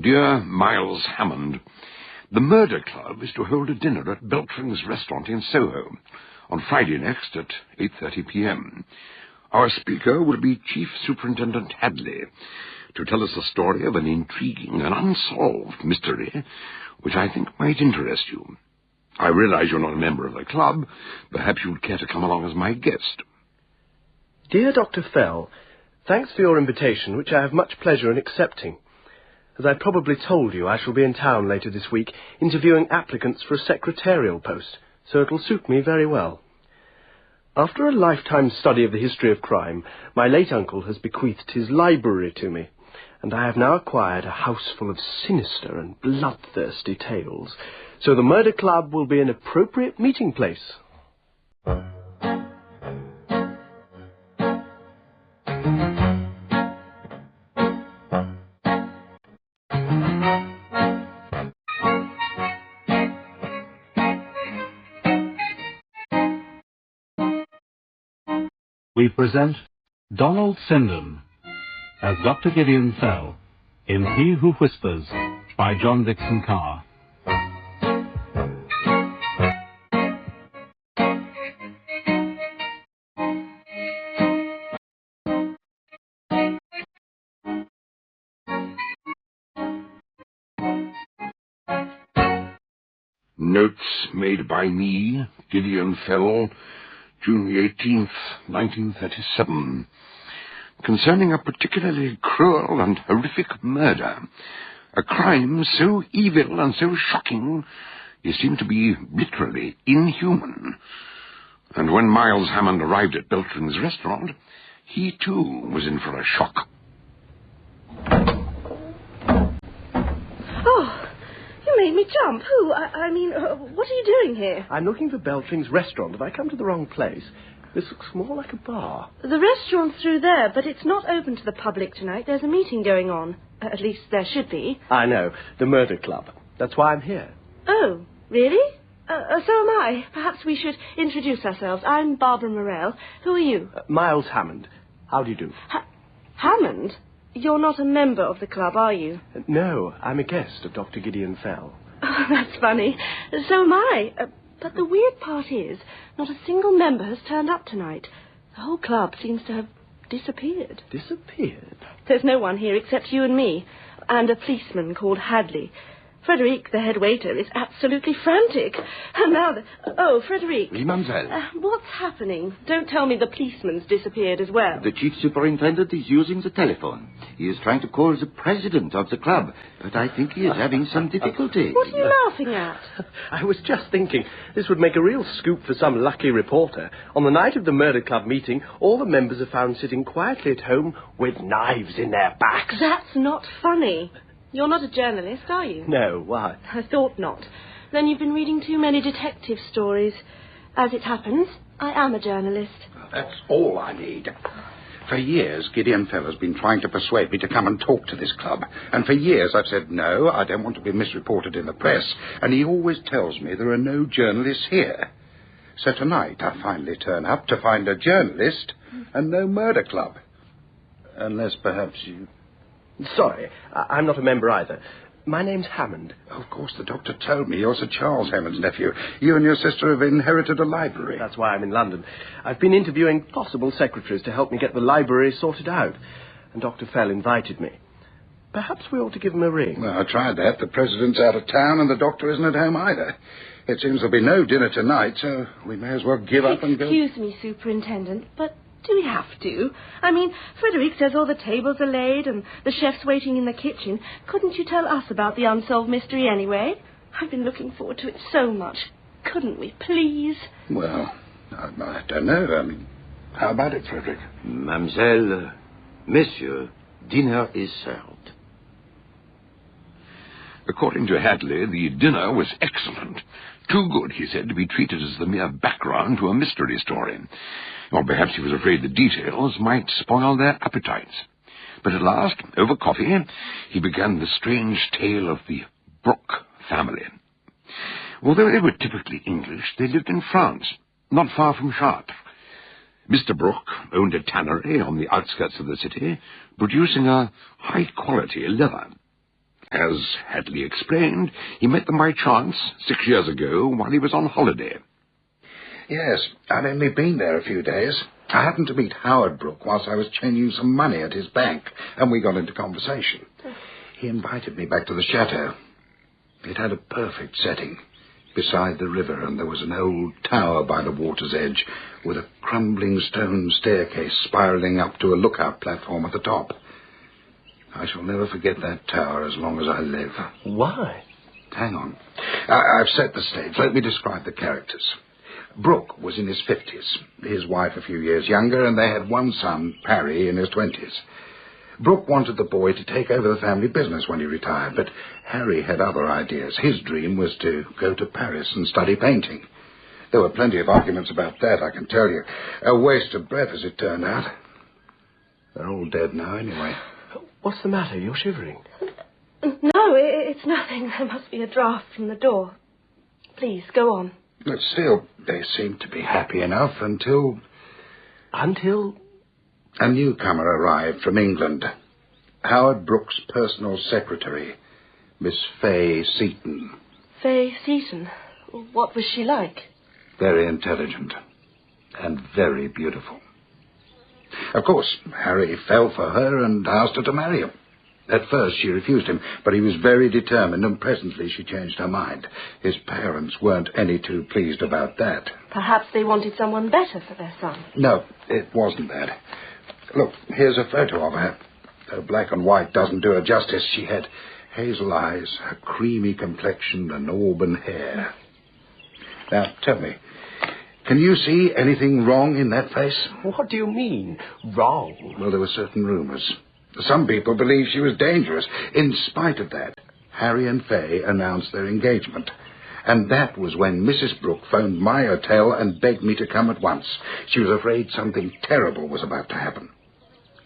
Dear Miles Hammond, the Murder Club is to hold a dinner at Beltring's restaurant in Soho on Friday next at 8:30 p.m. Our speaker will be Chief Superintendent Hadley to tell us the story of an intriguing and unsolved mystery which I think might interest you. I realize you're not a member of the club. Perhaps you'd care to come along as my guest. Dear Dr. Fell, thanks for your invitation, which I have much pleasure in accepting. As I probably told you, I shall be in town later this week interviewing applicants for a secretarial post, so it'll suit me very well. After a lifetime study of the history of crime, my late uncle has bequeathed his library to me, and I have now acquired a house full of sinister and bloodthirsty tales, so the Murder Club will be an appropriate meeting place. We present Donald Sindon as Dr. Gideon Fell in He Who Whispers by John Dixon Carr. Notes made by me, Gideon Fell, June the 18th, 1937, concerning a particularly cruel and horrific murder, a crime so evil and so shocking it seemed to be literally inhuman. And when Miles Hammond arrived at Beltring's restaurant, he too was in for a shock. Oh, you made me jump. Who? What are you doing here? I'm looking for Beltring's restaurant. Have I come to the wrong place? This looks more like a bar. The restaurant's through there, but it's not open to the public tonight. There's a meeting going on. At least there should be. I know. The Murder Club. That's why I'm here. Oh, really? So am I. Perhaps we should introduce ourselves. I'm Barbara Morell. Who are you? Miles Hammond. How do you do? Hammond? You're not a member of the club, are you? No, I'm a guest of Dr. Gideon Fell. Oh, that's funny. So am I. But the weird part is, not a single member has turned up tonight. The whole club seems to have disappeared. Disappeared? There's no one here except you and me, and a policeman called Hadley. Frederic, the head waiter, is absolutely frantic. And now Oh, Frederic. Oui, mademoiselle. What's happening? Don't tell me the policeman's disappeared as well. The chief superintendent is using the telephone. He is trying to call the president of the club, but I think he is having some difficulty. What are you laughing at? I was just thinking, this would make a real scoop for some lucky reporter. On the night of the Murder Club meeting, all the members are found sitting quietly at home with knives in their backs. That's not funny. You're not a journalist, are you? No, why? I thought not. Then you've been reading too many detective stories. As it happens, I am a journalist. That's all I need. For years, Gideon Fell has been trying to persuade me to come and talk to this club. And for years I've said, no, I don't want to be misreported in the press. And he always tells me there are no journalists here. So tonight I finally turn up to find a journalist and no murder club. Unless perhaps you... Sorry, I'm not a member either. My name's Hammond. Of course, the doctor told me you're Sir Charles Hammond's nephew. You and your sister have inherited a library. That's why I'm in London. I've been interviewing possible secretaries to help me get the library sorted out. And Dr. Fell invited me. Perhaps we ought to give him a ring. Well, I tried that. The president's out of town and the doctor isn't at home either. It seems there'll be no dinner tonight, so we may as well give up and go... Excuse me, Superintendent, but... do we have to? Frederic says all the tables are laid and the chef's waiting in the kitchen. Couldn't you tell us about the unsolved mystery anyway? I've been looking forward to it so much. Couldn't we, please? Well, I don't know. How about it, Frederic? Mademoiselle, Monsieur, dinner is served. According to Hadley, the dinner was excellent. Too good, he said, to be treated as the mere background to a mystery story. Or perhaps he was afraid the details might spoil their appetites. But at last, over coffee, he began the strange tale of the Brooke family. Although they were typically English, they lived in France, not far from Chartres. Mr. Brooke owned a tannery on the outskirts of the city, producing a high-quality leather. As Hadley explained, he met them by chance 6 years ago while he was on holiday. Yes, I'd only been there a few days. I happened to meet Howard Brooke whilst I was changing some money at his bank, and we got into conversation. He invited me back to the chateau. It had a perfect setting, beside the river, and there was an old tower by the water's edge, with a crumbling stone staircase spiralling up to a lookout platform at the top. I shall never forget that tower as long as I live. Why? Hang on. I've set the stage. Let me describe the characters. Brooke was in his 50s, his wife a few years younger, and they had one son, Parry, in his 20s. Brooke wanted the boy to take over the family business when he retired, but Harry had other ideas. His dream was to go to Paris and study painting. There were plenty of arguments about that, I can tell you. A waste of breath, as it turned out. They're all dead now, anyway. What's the matter? You're shivering. No, it's nothing. There must be a draught from the door. Please, go on. But still, they seemed to be happy enough until... Until? A newcomer arrived from England. Howard Brooke's personal secretary, Miss Fay Seaton. Fay Seaton? What was she like? Very intelligent and very beautiful. Of course, Harry fell for her and asked her to marry him. At first she refused him, but he was very determined, and presently she changed her mind. His parents weren't any too pleased about that. Perhaps they wanted someone better for their son. No, it wasn't that. Look, here's a photo of her. Though black and white doesn't do her justice, she had hazel eyes, a creamy complexion, and auburn hair. Now, tell me, can you see anything wrong in that face? What do you mean, wrong? Well, there were certain rumours. Some people believed she was dangerous. In spite of that, Harry and Fay announced their engagement. And that was when Mrs. Brooke phoned my hotel and begged me to come at once. She was afraid something terrible was about to happen.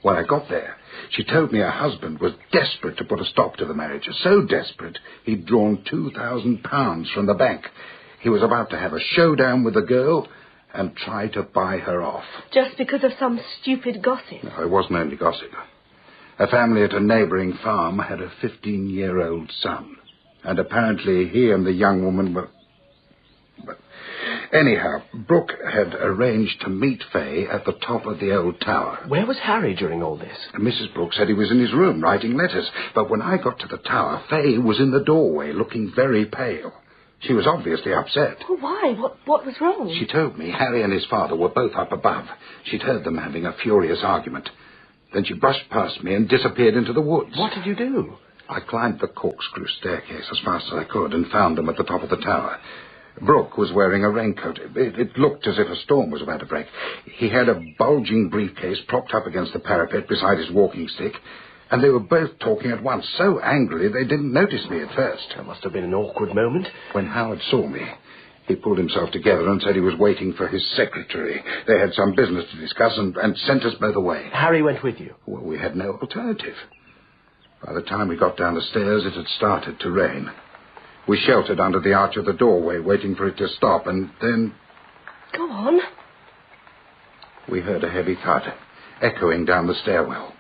When I got there, she told me her husband was desperate to put a stop to the marriage. So desperate, he'd drawn £2,000 from the bank. He was about to have a showdown with the girl and try to buy her off. Just because of some stupid gossip? No, it wasn't only gossip. A family at a neighbouring farm had a 15-year-old son, and apparently he and the young woman were... But anyhow, Brooke had arranged to meet Fay at the top of the old tower. Where was Harry during all this? Mrs. Brooke said he was in his room writing letters, but when I got to the tower, Fay was in the doorway looking very pale. She was obviously upset. Well, why? What was wrong? She told me Harry and his father were both up above. She'd heard them having a furious argument. Then she brushed past me and disappeared into the woods. What did you do? I climbed the corkscrew staircase as fast as I could and found them at the top of the tower. Brooke was wearing a raincoat. It looked as if a storm was about to break. He had a bulging briefcase propped up against the parapet beside his walking stick, and they were both talking at once, so angrily they didn't notice me at first. That must have been an awkward moment. When Howard saw me, he pulled himself together and said he was waiting for his secretary. They had some business to discuss and sent us both away. Harry went with you? Well, we had no alternative. By the time we got down the stairs, it had started to rain. We sheltered under the arch of the doorway, waiting for it to stop, and then... Go on. We heard a heavy thud, echoing down the stairwell.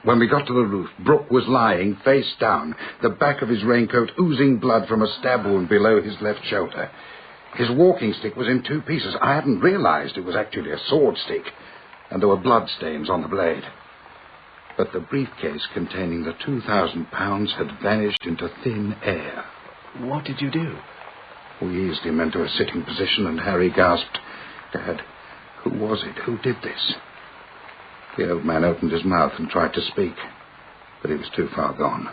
When we got to the roof, Brooke was lying face down, the back of his raincoat oozing blood from a stab wound below his left shoulder. His walking stick was in two pieces. I hadn't realized it was actually a sword stick, and there were bloodstains on the blade. But the briefcase containing the £2,000 had vanished into thin air. What did you do? We eased him into a sitting position, and Harry gasped, "Dad, who was it? Who did this?" The old man opened his mouth and tried to speak, but he was too far gone.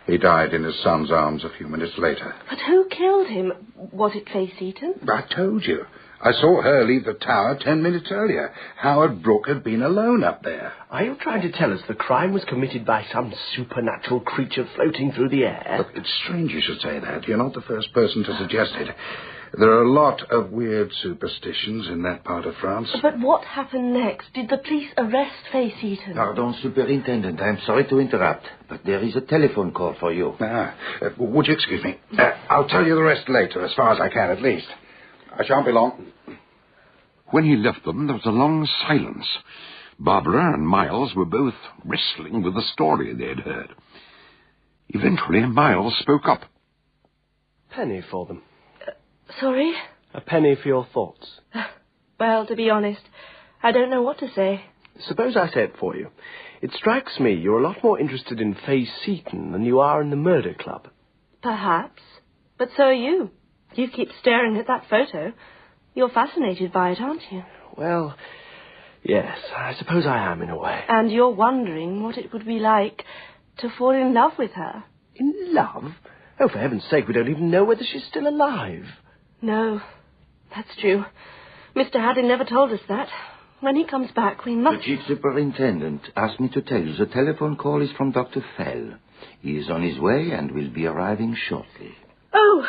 He died in his son's arms a few minutes later. But who killed him? Was it Fay Seaton? I told you. I saw her leave the tower 10 minutes earlier. Howard Brooke had been alone up there. Are you trying to tell us the crime was committed by some supernatural creature floating through the air? Look, it's strange you should say that. You're not the first person to suggest it. There are a lot of weird superstitions in that part of France. But what happened next? Did the police arrest Fay Seaton? Pardon, Superintendent. I'm sorry to interrupt, but there is a telephone call for you. Would you excuse me? I'll tell you the rest later, as far as I can, at least. I shan't be long. When he left them, there was a long silence. Barbara and Miles were both wrestling with the story they had heard. Eventually, Miles spoke up. Penny for them. Sorry? A penny for your thoughts. Well, to be honest, I don't know what to say. Suppose I say it for you. It strikes me you're a lot more interested in Fleigh Seton than you are in the murder club. Perhaps. But so are you. You keep staring at that photo. You're fascinated by it, aren't you? Well, yes, I suppose I am in a way. And you're wondering what it would be like to fall in love with her. In love? Oh, for heaven's sake, we don't even know whether she's still alive. No, that's true. Mr. Hadley never told us that. When he comes back, we must... The chief superintendent asked me to tell you the telephone call is from Dr. Fell. He is on his way and will be arriving shortly. Oh,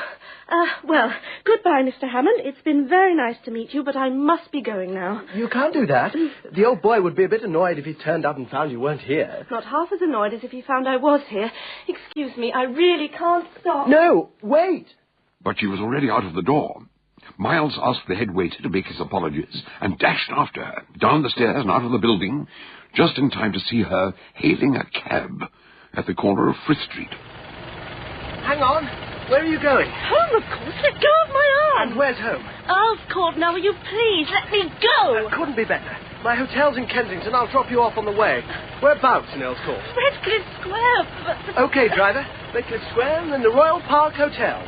well, goodbye, Mr. Hammond. It's been very nice to meet you, but I must be going now. You can't do that. The old boy would be a bit annoyed if he turned up and found you weren't here. Not half as annoyed as if he found I was here. Excuse me, I really can't stop. No, wait! But she was already out of the door. Miles asked the head waiter to make his apologies and dashed after her, down the stairs and out of the building, just in time to see her hailing a cab at the corner of Frith Street. Hang on. Where are you going? Home, of course. Let go of my arm. And where's home? Alves Court. Now, will you please let me go? Couldn't be better. My hotel's in Kensington. I'll drop you off on the way. Whereabouts in Earls Court? Redcliffe Square. But... OK, driver. Redcliffe Square and then the Royal Park Hotel.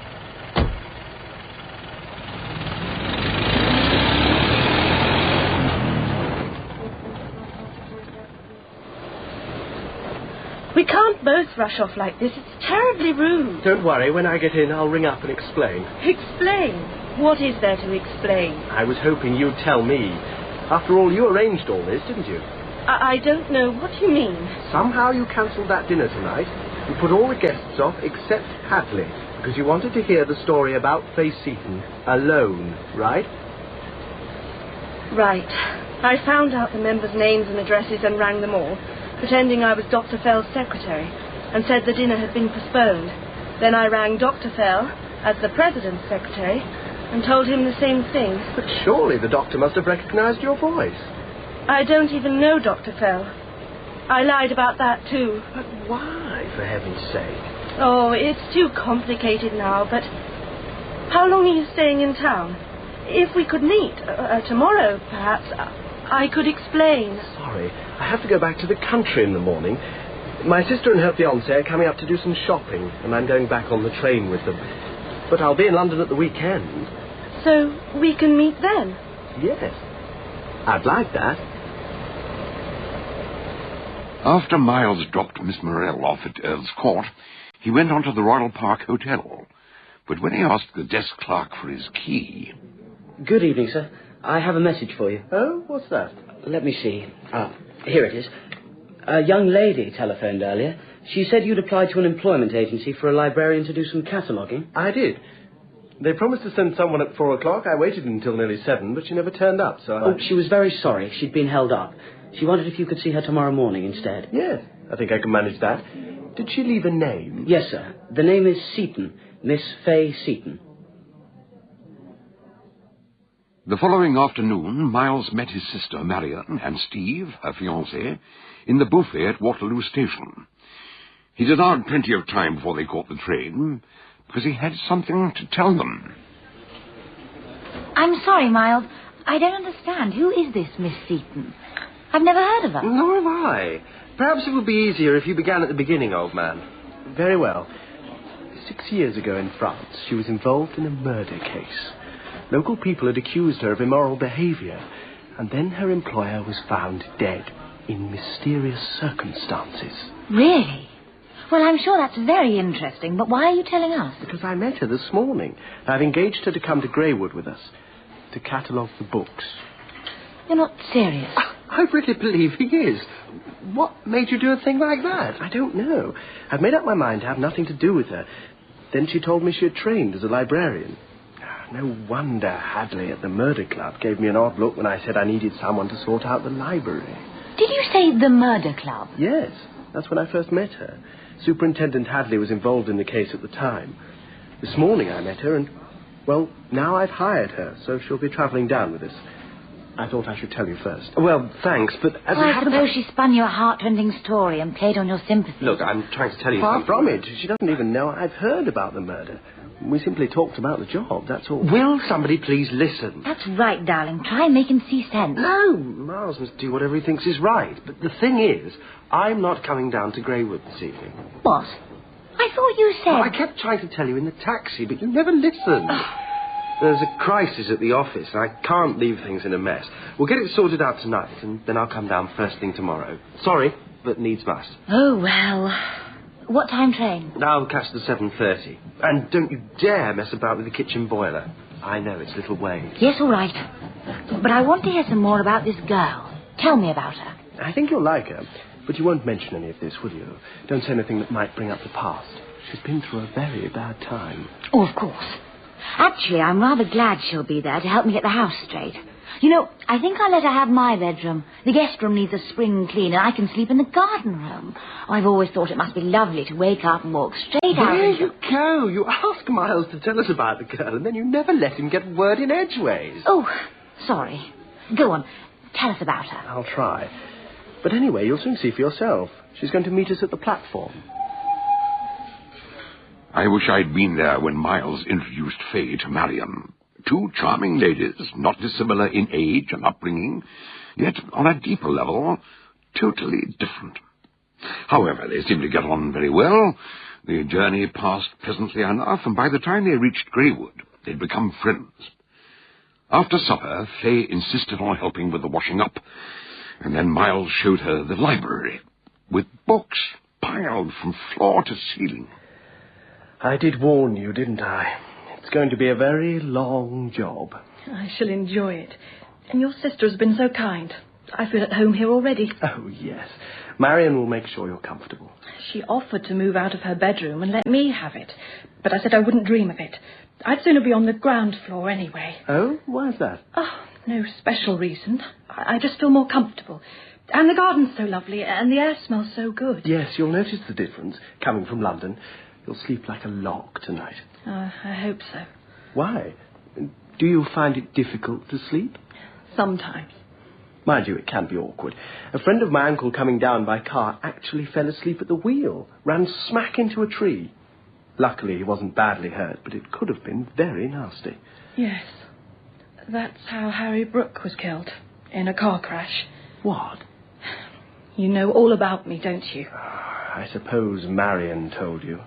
We can't both rush off like this. It's terribly rude. Don't worry. When I get in, I'll ring up and explain. Explain? What is there to explain? I was hoping you'd tell me. After all, you arranged all this, didn't you? I don't know. What do you mean? Somehow you cancelled that dinner tonight. You put all the guests off except Hadley, because you wanted to hear the story about Fleigh Seton alone, right? Right. I found out the members' names and addresses and rang them all, pretending I was Dr. Fell's secretary, and said the dinner had been postponed. Then I rang Dr. Fell as the president's secretary and told him the same thing. But surely the doctor must have recognised your voice. I don't even know Dr. Fell. I lied about that too. But why, for heaven's sake? Oh, it's too complicated now, but how long are you staying in town? If we could meet, tomorrow, perhaps, I could explain. Sorry, I have to go back to the country in the morning. My sister and her fiancé are coming up to do some shopping, and I'm going back on the train with them. But I'll be in London at the weekend. So we can meet then? Yes. I'd like that. After Miles dropped Miss Morell off at Earls Court, he went on to the Royal Park Hotel. But when he asked the desk clerk for his key... Good evening, sir. I have a message for you. Oh, what's that? Let me see. Here it is. A young lady telephoned earlier. She said you'd applied to an employment agency for a librarian to do some cataloguing. I did. They promised to send someone at 4 o'clock. I waited until nearly 7, but she never turned up, so Oh, she was very sorry. She'd been held up. She wondered if you could see her tomorrow morning instead. Yes, I think I can manage that. Did she leave a name? Yes, sir. The name is Seton. Miss Fleigh Seton. The following afternoon, Miles met his sister Marion and Steve, her fiancé, in the buffet at Waterloo Station. He'd allowed plenty of time before they caught the train, because he had something to tell them. I'm sorry, Miles. I don't understand. Who is this Miss Seton? I've never heard of her. Nor have I. Perhaps it would be easier if you began at the beginning, old man. Very well. 6 years ago in France, she was involved in a murder case. Local people had accused her of immoral behaviour, and then her employer was found dead in mysterious circumstances. Really? Well, I'm sure that's very interesting, but why are you telling us? Because I met her this morning. I've engaged her to come to Greywood with us, to catalogue the books. You're not serious. I really believe he is. What made you do a thing like that? I don't know. I've made up my mind to have nothing to do with her. Then she told me she had trained as a librarian. No wonder Hadley at the murder club gave me an odd look when I said I needed someone to sort out the library. Did you say the murder club? Yes, that's when I first met her. Superintendent Hadley was involved in the case at the time. This morning I met her and, well, now I've hired her, so she'll be travelling down with us. I thought I should tell you first. Well, thanks, but as I suppose she spun you a heart-rending story and played on your sympathy. Look, I'm trying to tell you far from it. She doesn't even know I've heard about the murder. We simply talked about the job, that's all. Will somebody please listen? That's right, darling. Try and make him see sense. No, Miles must do whatever he thinks is right. But the thing is, I'm not coming down to Greywood this evening. What? I thought you said... Well, I kept trying to tell you in the taxi, but you never listened. There's a crisis at the office, and I can't leave things in a mess. We'll get it sorted out tonight, and then I'll come down first thing tomorrow. Sorry, but needs must. Oh, well... What time train? I'll catch the 7:30. And don't you dare mess about with the kitchen boiler. I know it's little Wade. Yes, all right. But I want to hear some more about this girl. Tell me about her. I think you'll like her, but you won't mention any of this, will you? Don't say anything that might bring up the past. She's been through a very bad time. Oh, of course. Actually, I'm rather glad she'll be there to help me get the house straight. You know, I think I'll let her have my bedroom. The guest room needs a spring clean, and I can sleep in the garden room. I've always thought it must be lovely to wake up and walk straight out. There you go. You ask Miles to tell us about the girl, and then you never let him get a word in edgeways. Oh, sorry. Go on. Tell us about her. I'll try. But anyway, you'll soon see for yourself. She's going to meet us at the platform. I wish I'd been there when Miles introduced Fay to Marion. Two charming ladies, not dissimilar in age and upbringing, yet on a deeper level, totally different. However, they seemed to get on very well. The journey passed pleasantly enough, and by the time they reached Greywood, they'd become friends. After supper, Fay insisted on helping with the washing up, and then Miles showed her the library, with books piled from floor to ceiling. I did warn you, didn't I? It's going to be a very long job. I shall enjoy it. And your sister has been so kind. I feel at home here already. Oh, yes. Marion will make sure you're comfortable. She offered to move out of her bedroom and let me have it. But I said I wouldn't dream of it. I'd sooner be on the ground floor anyway. Oh? Why is that? Oh, no special reason. I just feel more comfortable. And the garden's so lovely, and the air smells so good. Yes, you'll notice the difference, coming from London. You'll sleep like a log tonight. I hope so. Why? Do you find it difficult to sleep? Sometimes. Mind you, it can be awkward. A friend of my uncle coming down by car actually fell asleep at the wheel, ran smack into a tree. Luckily, he wasn't badly hurt, but it could have been very nasty. Yes. That's how Harry Brooke was killed, in a car crash. What? You know all about me, don't you? I suppose Marion told you.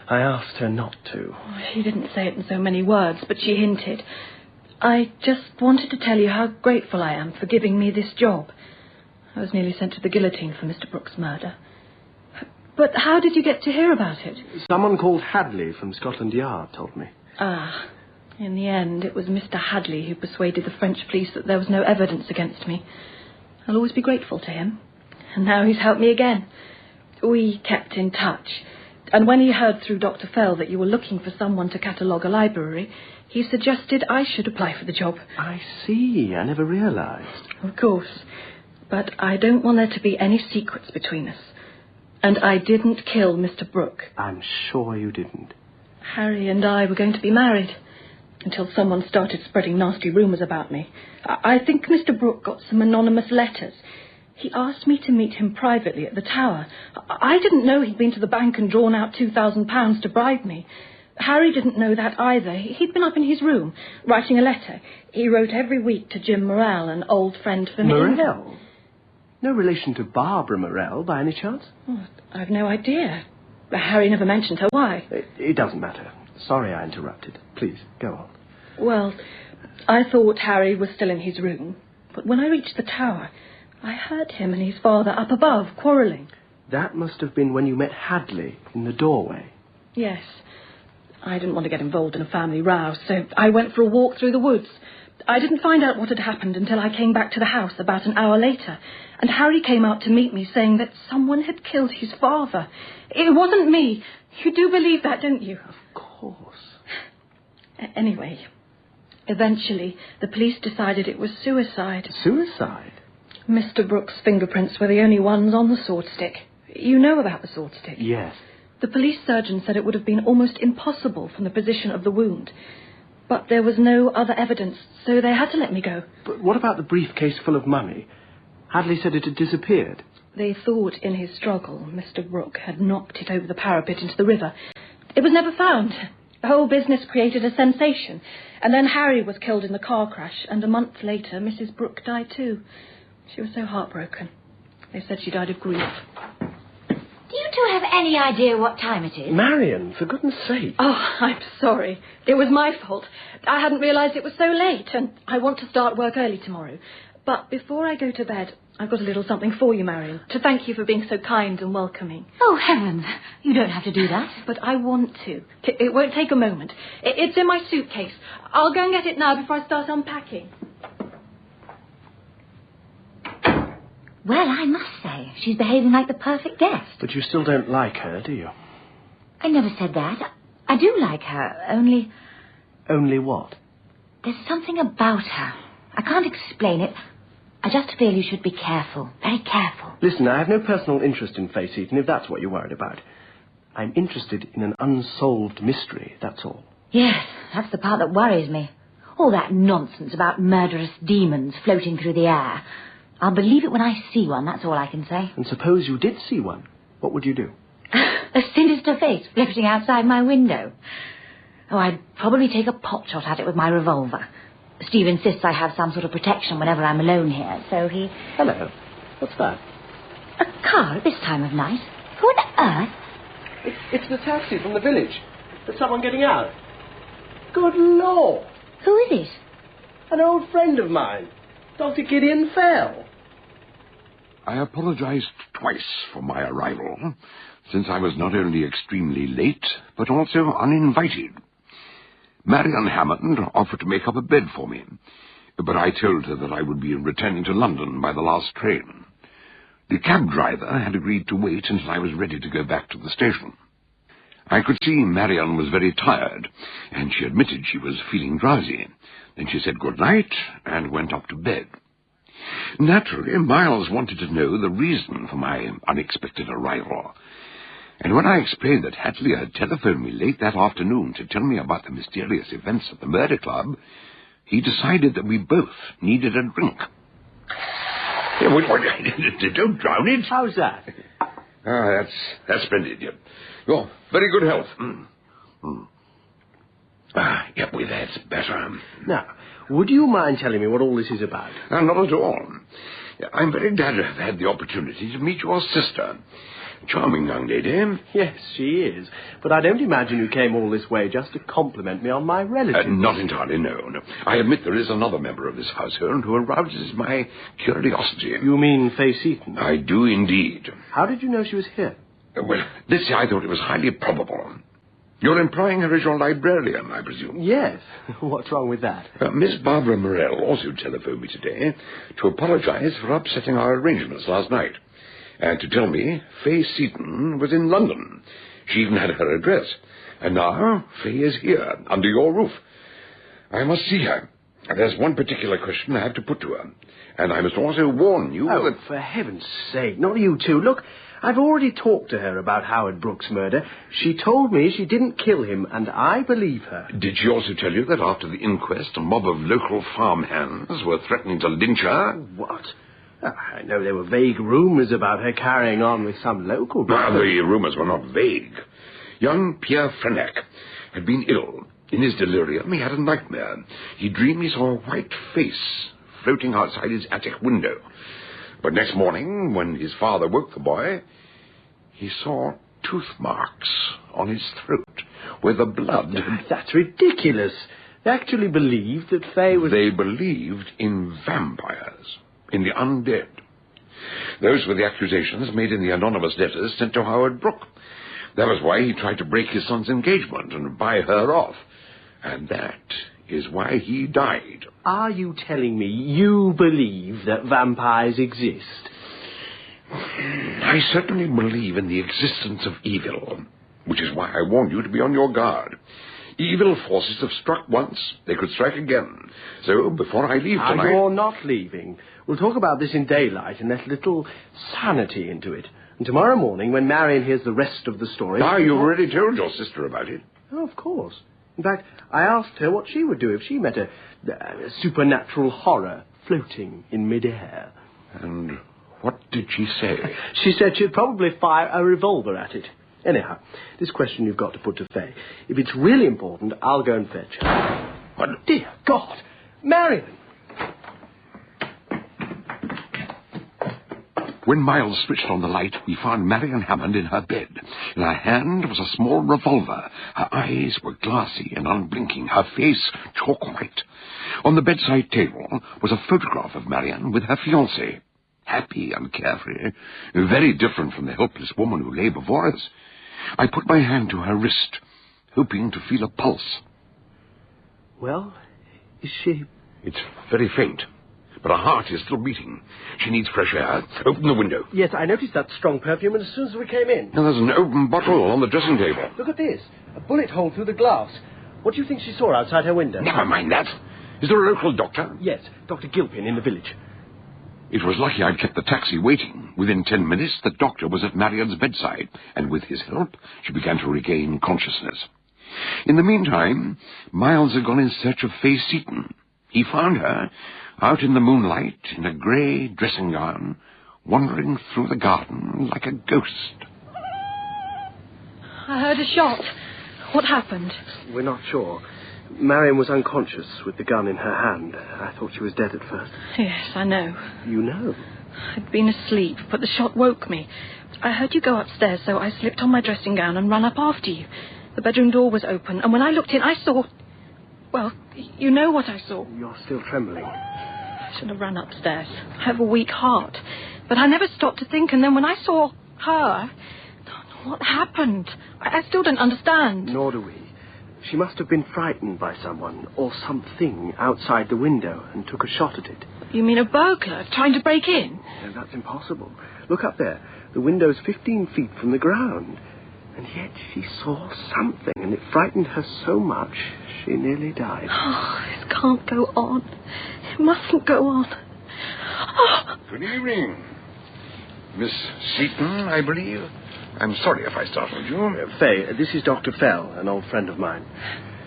I asked her not to. She didn't say it in so many words, but she hinted. I just wanted to tell you how grateful I am for giving me this job. I was nearly sent to the guillotine for Mr. Brooke's murder. But how did you get to hear about it? Someone called Hadley from Scotland Yard told me. Ah, in the end, it was Mr. Hadley who persuaded the French police that there was no evidence against me. I'll always be grateful to him. And now he's helped me again. We kept in touch. And when he heard through Dr. Fell that you were looking for someone to catalogue a library, he suggested I should apply for the job. I see. I never realised. Of course. But I don't want there to be any secrets between us. And I didn't kill Mr. Brooke. I'm sure you didn't. Harry and I were going to be married until someone started spreading nasty rumours about me. I think Mr. Brooke got some anonymous letters. He asked me to meet him privately at the tower. I didn't know he'd been to the bank and drawn out £2,000 to bribe me. Harry didn't know that either. He'd been up in his room, writing a letter. He wrote every week to Jim Morrell, an old friend for me. Morrell? No relation to Barbara Morrell, by any chance? Oh, I've no idea. Harry never mentioned her. Why? It doesn't matter. Sorry I interrupted. Please, go on. Well, I thought Harry was still in his room. But when I reached the tower, I heard him and his father up above quarrelling. That must have been when you met Hadley in the doorway. Yes. I didn't want to get involved in a family row, so I went for a walk through the woods. I didn't find out what had happened until I came back to the house about an hour later, and Harry came out to meet me saying that someone had killed his father. It wasn't me. You do believe that, don't you? Of course. Anyway, eventually the police decided it was suicide. Suicide? Mr. Brooke's fingerprints were the only ones on the sword stick. You know about the sword stick? Yes. The police surgeon said it would have been almost impossible from the position of the wound. But there was no other evidence, so they had to let me go. But what about the briefcase full of money? Hadley said it had disappeared. They thought in his struggle Mr. Brooke had knocked it over the parapet into the river. It was never found. The whole business created a sensation. And then Harry was killed in the car crash, and a month later Mrs. Brooke died too. She was so heartbroken. They said she died of grief. Do you two have any idea what time it is? Marion, for goodness sake. Oh, I'm sorry. It was my fault. I hadn't realised it was so late, and I want to start work early tomorrow. But before I go to bed, I've got a little something for you, Marion, to thank you for being so kind and welcoming. Oh, heavens. You don't have to do that. But I want to. It won't take a moment. It's in my suitcase. I'll go and get it now before I start unpacking. Well, I must say, she's behaving like the perfect guest. But you still don't like her, do you? I never said that. I do like her, only... Only what? There's something about her. I can't explain it. I just feel you should be careful, very careful. Listen, I have no personal interest in Fleigh Seton, if that's what you're worried about. I'm interested in an unsolved mystery, that's all. Yes, that's the part that worries me. All that nonsense about murderous demons floating through the air. I'll believe it when I see one, that's all I can say. And suppose you did see one, what would you do? A sinister face floating outside my window. Oh, I'd probably take a pot shot at it with my revolver. Steve insists I have some sort of protection whenever I'm alone here, so he... Hello. What's that? A car at this time of night? Who on earth? It's the taxi from the village. There's someone getting out. Good Lord. Who is it? An old friend of mine, Dr. Gideon Fell. I apologized twice for my arrival, since I was not only extremely late, but also uninvited. Marion Hammond offered to make up a bed for me, but I told her that I would be returning to London by the last train. The cab driver had agreed to wait until I was ready to go back to the station. I could see Marion was very tired, and she admitted she was feeling drowsy. Then she said good night and went up to bed. Naturally, Miles wanted to know the reason for my unexpected arrival. And when I explained that Hadley had telephoned me late that afternoon to tell me about the mysterious events at the murder club, he decided that we both needed a drink. Yeah, don't drown it. How's that? That's splendid. Your very good health. Yep, that's better. Now, would you mind telling me what all this is about? Not at all. I'm very glad to have had the opportunity to meet your sister. Charming young lady. Yes, she is. But I don't imagine you came all this way just to compliment me on my relatives. Not entirely, no. I admit there is another member of this household who arouses my curiosity. You mean Fleigh Seton? I do indeed. How did you know she was here? Well, let's say I thought it was highly probable. You're employing her as your librarian, I presume? Yes. What's wrong with that? Miss Barbara Morell also telephoned me today to apologize for upsetting our arrangements last night. And to tell me Fleigh Seton was in London. She even had her address. And now Fleigh is here, under your roof. I must see her. There's one particular question I have to put to her. And I must also warn you that... for heaven's sake, not you two. Look, I've already talked to her about Howard Brooke's murder. She told me she didn't kill him, and I believe her. Did she also tell you that after the inquest, a mob of local farmhands were threatening to lynch her? What? I know there were vague rumours about her carrying on with some local... The rumours were not vague. Young Pierre Freneck had been ill. In his delirium, he had a nightmare. He dreamed he saw a white face floating outside his attic window. But next morning, when his father woke the boy, he saw tooth marks on his throat, where the blood... That's ridiculous. They actually believed that Fleigh was... They believed in vampires. In the undead. Those were the accusations made in the anonymous letters sent to Howard Brooke. That was why he tried to break his son's engagement and buy her off. And that is why he died. Are you telling me you believe that vampires exist? I certainly believe in the existence of evil, which is why I warned you to be on your guard. Evil forces have struck once, they could strike again. So, before I leave tonight... You're not leaving. We'll talk about this in daylight and let a little sanity into it. And tomorrow morning, when Marion hears the rest of the story... You've already told your sister about it. Oh, of course. In fact, I asked her what she would do if she met a supernatural horror floating in midair. And what did she say? She said she'd probably fire a revolver at it. Anyhow, this question you've got to put to Fleigh. If it's really important, I'll go and fetch her. What? Dear God! Marion! When Miles switched on the light, we found Marion Hammond in her bed. In her hand was a small revolver. Her eyes were glassy and unblinking, her face chalk white. On the bedside table was a photograph of Marion with her fiancé. Happy and carefree, very different from the helpless woman who lay before us. I put my hand to her wrist, hoping to feel a pulse. Well, is she... It's very faint, but her heart is still beating. She needs fresh air. Open the window. Yes, I noticed that strong perfume as soon as we came in. Now, there's an open bottle on the dressing table. Look at this. A bullet hole through the glass. What do you think she saw outside her window? Never mind that. Is there a local doctor? Yes, Dr. Gilpin in the village. It was lucky I'd kept the taxi waiting. Within 10 minutes, the doctor was at Marion's bedside, and with his help, she began to regain consciousness. In the meantime, Miles had gone in search of Fay Seaton. He found her out in the moonlight in a grey dressing gown, wandering through the garden like a ghost. I heard a shot. What happened? We're not sure. Marion was unconscious with the gun in her hand. I thought she was dead at first. Yes, I know. You know? I'd been asleep, but the shot woke me. I heard you go upstairs, so I slipped on my dressing gown and ran up after you. The bedroom door was open, and when I looked in, I saw... Well, you know what I saw. You're still trembling. I should have run upstairs. I have a weak heart. But I never stopped to think, and then when I saw her... What happened? I still don't understand. Nor do we. She must have been frightened by someone or something outside the window and took a shot at it. You mean a burglar trying to break in? No, that's impossible. Look up there. The window's 15 feet from the ground. And yet she saw something, and it frightened her so much she nearly died. Oh, this can't go on. It mustn't go on. Oh. Good evening. Miss Seaton, I believe. I'm sorry if I startled you. Fay, this is Dr. Fell, an old friend of mine.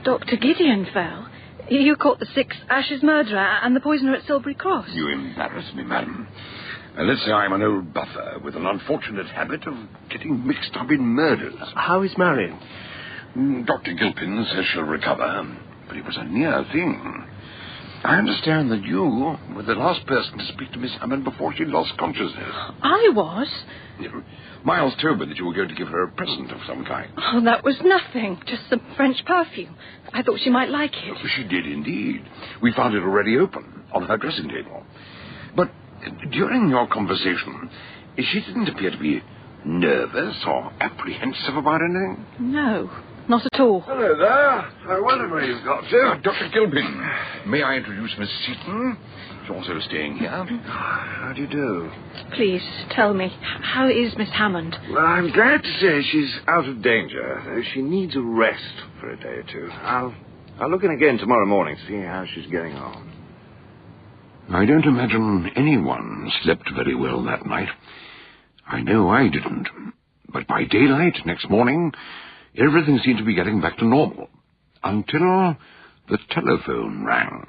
Dr. Gideon Fell? You caught the 6 Ashes murderer and the poisoner at Silbury Cross? You embarrass me, madam. Let's say I'm an old buffer with an unfortunate habit of getting mixed up in murders. How is Marion? Dr. Gilpin says she'll recover, but it was a near thing. I understand that you were the last person to speak to Miss Hammond before she lost consciousness. I was? Miles told me that you were going to give her a present of some kind. Oh, that was nothing. Just some French perfume. I thought she might like it. She did indeed. We found it already open on her dressing table. But during your conversation, she didn't appear to be nervous or apprehensive about anything. No, not at all. Hello there. I wonder where you've got to. Dr. Gilpin. May I introduce Miss Seaton? She's also staying here. How do you do? Please, tell me, how is Miss Hammond? Well, I'm glad to say she's out of danger, though she needs a rest for a day or two. I'll look in again tomorrow morning to see how she's getting on. I don't imagine anyone slept very well that night. I know I didn't. But by daylight next morning, everything seemed to be getting back to normal. Until the telephone rang.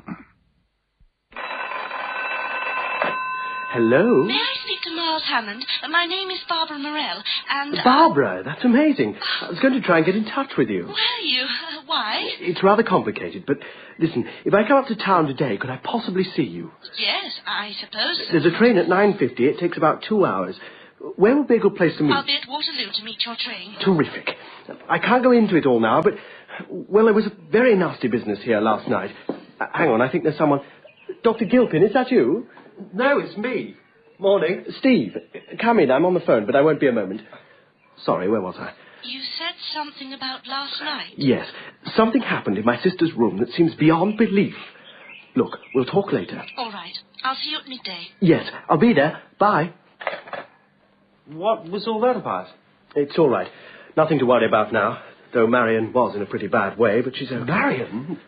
Hello? May I speak to Miles Hammond? My name is Barbara Morell, and... Barbara, that's amazing. I was going to try and get in touch with you. Were you? Why? It's rather complicated, but listen, if I come up to town today, could I possibly see you? Yes, I suppose so. There's a train at 9:50. It takes about 2 hours. Where would be a good place to meet? I'll be at Waterloo to meet your train. Terrific. I can't go into it all now, but... Well, there was a very nasty business here last night. Hang on, I think there's someone... Dr. Gilpin, is that you? No, it's me. Morning. Steve, come in. I'm on the phone, but I won't be a moment. Sorry, where was I? You said something about last night. Yes. Something happened in my sister's room that seems beyond belief. Look, we'll talk later. All right. I'll see you at midday. Yes, I'll be there. Bye. What was all that about? It's all right. Nothing to worry about now, though Marion was in a pretty bad way, but she's okay. Marion?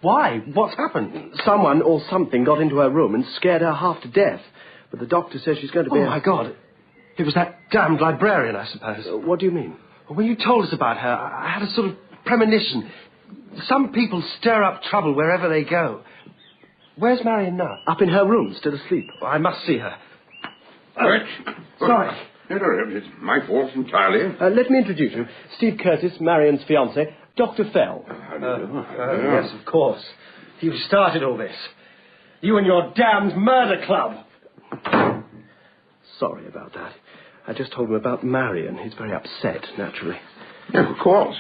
Why? What's happened? Someone or something got into her room and scared her half to death. But the doctor says she's going to be... Oh, my God. It was that damned librarian, I suppose. What do you mean? When you told us about her, I had a sort of premonition. Some people stir up trouble wherever they go. Where's Marion now? Up in her room, still asleep. Oh, I must see her. Rich. Sorry. It's my fault entirely. Let me introduce you. Steve Curtis, Marion's fiancé, Dr. Fell. Yes, of course. You started all this. You and your damned murder club. Sorry about that. I just told him about Marion. He's very upset, naturally. Yeah, of course.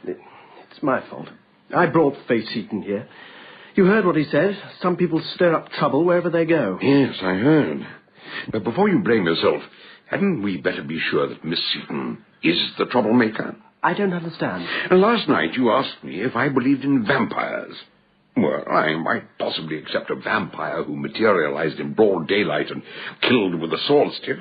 It's my fault. I brought Fay Seaton here. You heard what he said. Some people stir up trouble wherever they go. Yes, I heard. But before you blame yourself, hadn't we better be sure that Miss Seaton is the troublemaker? I don't understand. And last night you asked me if I believed in vampires. Well, I might possibly accept a vampire who materialized in broad daylight and killed with a sword stick,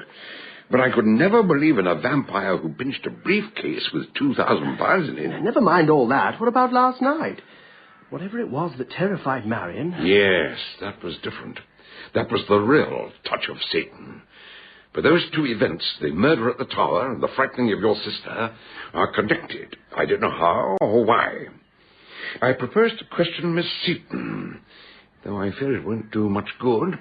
but I could never believe in a vampire who pinched a briefcase with £2,000 in it. Never mind all that. What about last night? Whatever it was that terrified Marion... Yes, that was different. That was the real touch of Satan. But those two events, the murder at the tower and the frightening of your sister, are connected. I don't know how or why. I propose to question Miss Seaton, though I fear it won't do much good.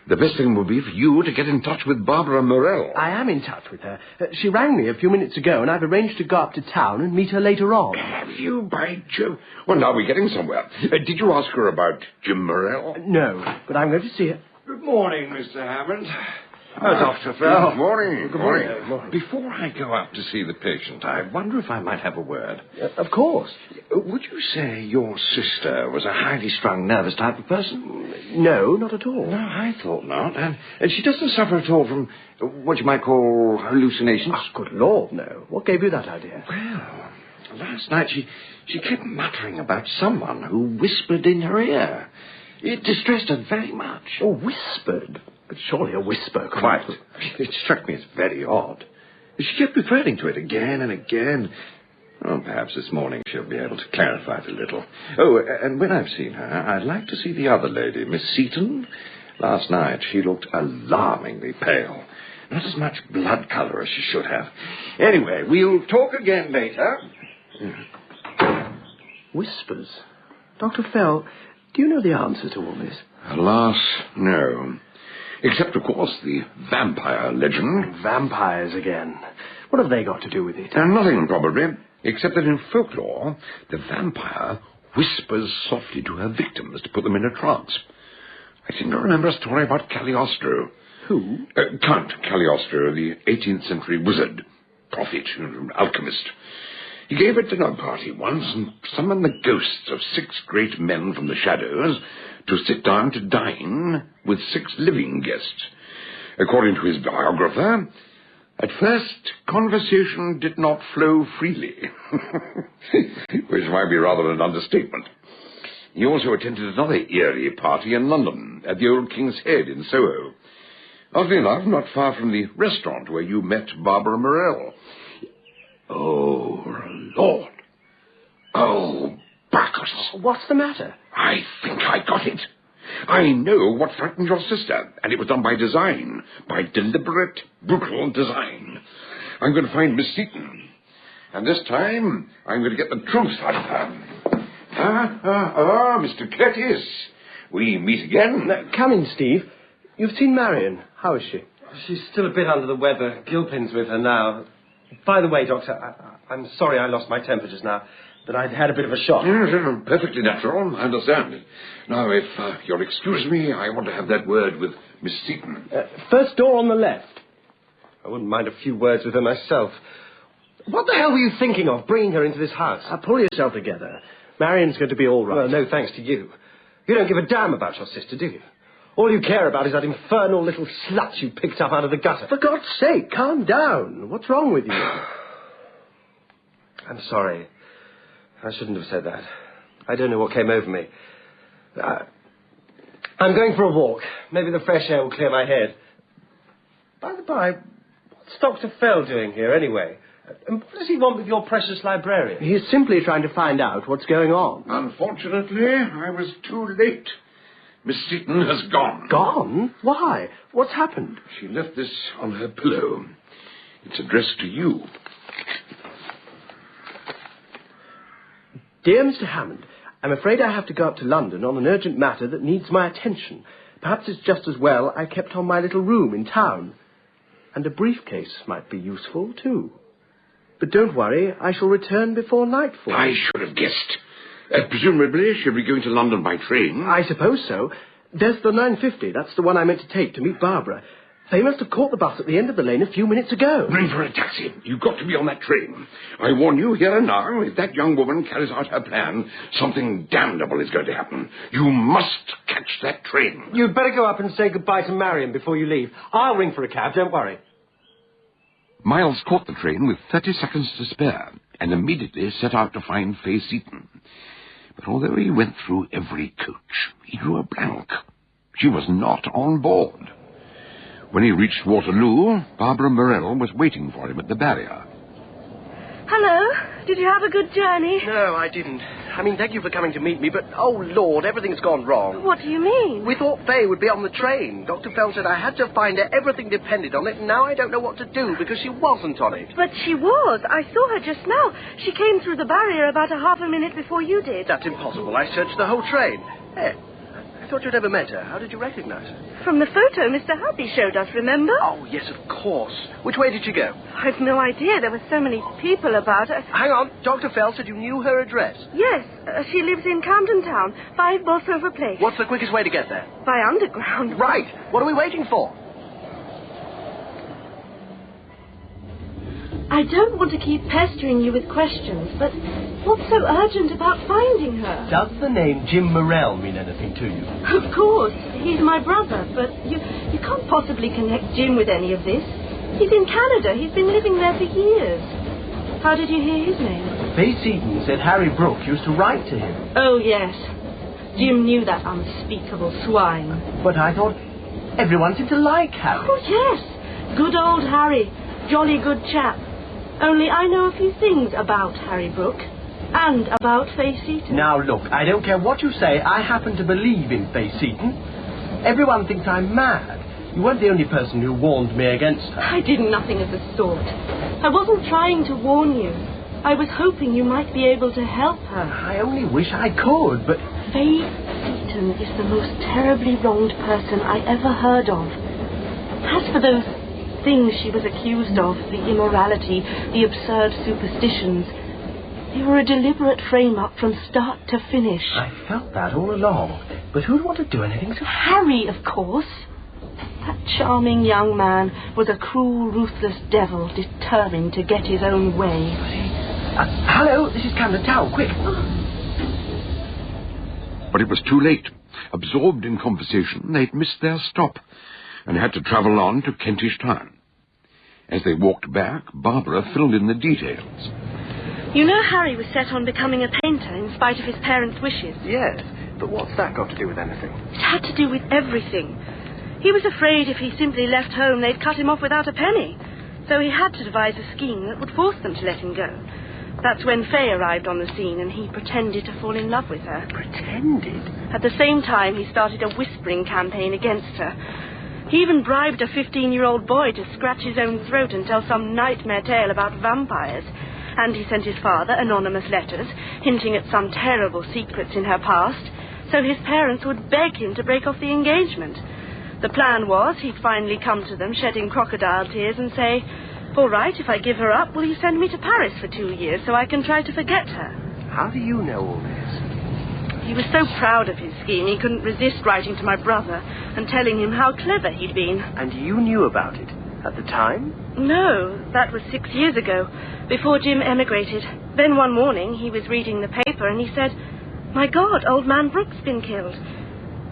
The best thing will be for you to get in touch with Barbara Morell. I am in touch with her. She rang me a few minutes ago, and I've arranged to go up to town and meet her later on. Have you, by Jove? Well, now we're getting somewhere. Did you ask her about Jim Morell? No, but I'm going to see her. Good morning, Mr. Hammond. Dr. Fell. Good morning. Good morning. Before I go up to see the patient, I wonder if I might have a word. Of course. Would you say your sister was a highly strung, nervous type of person? No, not at all. No, I thought not. And she doesn't suffer at all from what you might call hallucinations? Oh, good Lord, no. What gave you that idea? Well, last night she kept muttering about someone who whispered in her ear. It distressed her very much. Oh, whispered? But surely a whisper couldn't... Quite. It struck me as very odd. She kept referring to it again and again. Well, perhaps this morning she'll be able to clarify it a little. Oh, and when I've seen her, I'd like to see the other lady, Miss Seaton. Last night she looked alarmingly pale. Not as much blood colour as she should have. Anyway, we'll talk again later. Whispers? Dr. Fell, do you know the answer to all this? Alas, no. Except, of course, the vampire legend. Vampires again. What have they got to do with it? Nothing, probably, except that in folklore, the vampire whispers softly to her victims to put them in a trance. I seem to remember a story about Cagliostro. Who? Count Cagliostro, the 18th century wizard, prophet, alchemist. He gave a dinner party once and summoned the ghosts of 6 great men from the shadows to sit down to dine with 6 living guests. According to his biographer, at first conversation did not flow freely, which might be rather an understatement. He also attended another eerie party in London, at the Old King's Head in Soho. Oddly enough, not far from the restaurant where you met Barbara Morell. Oh, Lord. Oh, Bacchus. What's the matter? I think I got it. I know what frightened your sister, and it was done by design, by deliberate, brutal design. I'm going to find Miss Seaton, and this time I'm going to get the truth out of her. Mr. Curtis, we meet again. Now, come in, Steve. You've seen Marion. How is she? She's still a bit under the weather. Gilpin's with her now. By the way, Doctor, I'm sorry I lost my temper just now, but I'd had a bit of a shock. Yes, perfectly natural. I understand. Now, if you'll excuse me, I want to have that word with Miss Seaton. First door on the left. I wouldn't mind a few words with her myself. What the hell were you thinking of, bringing her into this house? Pull yourself together. Marion's going to be all right. Well, no thanks to you. You don't give a damn about your sister, do you? All you care about is that infernal little slut you picked up out of the gutter. For God's sake, calm down. What's wrong with you? I'm sorry. I shouldn't have said that. I don't know what came over me. I'm going for a walk. Maybe the fresh air will clear my head. By the by, what's Dr. Fell doing here, anyway? And what does he want with your precious librarian? He's simply trying to find out what's going on. Unfortunately, I was too late. Miss Seaton has gone. Gone? Why? What's happened? She left this on her pillow. It's addressed to you. Dear Mr. Hammond, I'm afraid I have to go up to London on an urgent matter that needs my attention. Perhaps it's just as well I kept on my little room in town. And a briefcase might be useful, too. But don't worry, I shall return before nightfall. I should have guessed. Presumably she'll be going to London by train. I suppose so. There's the 9:50. That's the one I meant to take to meet Barbara. They must have caught the bus at the end of the lane a few minutes ago. Ring for a taxi. You've got to be on that train. I warn you here and now, if that young woman carries out her plan, something damnable is going to happen. You must catch that train. You'd better go up and say goodbye to Marion before you leave. I'll ring for a cab, don't worry. Miles caught the train with 30 seconds to spare and immediately set out to find Fay Seaton. But although he went through every coach, he drew a blank. She was not on board. When he reached Waterloo, Barbara Morell was waiting for him at the barrier. Hello. Did you have a good journey? No, I didn't. I mean, thank you for coming to meet me, but, oh, Lord, everything's gone wrong. What do you mean? We thought Fay would be on the train. Dr. Fell said I had to find her. Everything depended on it, and now I don't know what to do because she wasn't on it. But she was. I saw her just now. She came through the barrier about a half a minute before you did. That's impossible. I searched the whole train. Hey, I thought you'd ever met her. How did you recognize her? From the photo Mr. Happy showed us, remember? Oh, yes, of course. Which way did you go? I've no idea. There were so many people about her. Hang on. Dr. Fell said you knew her address. Yes. She lives in Camden Town, 5 Bolsover Place. What's the quickest way to get there? By underground. Right. What are we waiting for? I don't want to keep pestering you with questions, but what's so urgent about finding her? Does the name Jim Morell mean anything to you? Of course. He's my brother, but you can't possibly connect Jim with any of this. He's in Canada. He's been living there for years. How did you hear his name? Fay Seaton said Harry Brooke used to write to him. Oh, yes. Jim knew that unspeakable swine. But I thought everyone seemed to like Harry. Oh, yes. Good old Harry. Jolly good chap. Only I know a few things about Harry Brooke and about Fay Seaton. Now, look, I don't care what you say. I happen to believe in Fay Seaton. Everyone thinks I'm mad. You weren't the only person who warned me against her. I did nothing of the sort. I wasn't trying to warn you. I was hoping you might be able to help her. I only wish I could, but... Fay Seaton is the most terribly wronged person I ever heard of. As for those things she was accused of, the immorality, the absurd superstitions, they were a deliberate frame-up from start to finish. I felt that all along. But who'd want to do anything so... Harry, of course. That charming young man was a cruel, ruthless devil determined to get his own way. Hello, this is Camden Town, quick. But it was too late. Absorbed in conversation, they'd missed their stop and had to travel on to Kentish Town. As they walked back, Barbara filled in the details. You know Harry was set on becoming a painter in spite of his parents' wishes. Yes, but what's that got to do with anything? It had to do with everything. He was afraid if he simply left home, they'd cut him off without a penny. So he had to devise a scheme that would force them to let him go. That's when Fay arrived on the scene and he pretended to fall in love with her. Pretended? At the same time, he started a whispering campaign against her. He even bribed a 15-year-old boy to scratch his own throat and tell some nightmare tale about vampires. And he sent his father anonymous letters, hinting at some terrible secrets in her past, so his parents would beg him to break off the engagement. The plan was he'd finally come to them, shedding crocodile tears, and say, "All right, if I give her up, will you send me to Paris for 2 years so I can try to forget her?" How do you know all this? He was so proud of his scheme, he couldn't resist writing to my brother and telling him how clever he'd been. And you knew about it at the time? No, that was 6 years ago, before Jim emigrated. Then one morning he was reading the paper and he said, "My God, old man Brooke's been killed."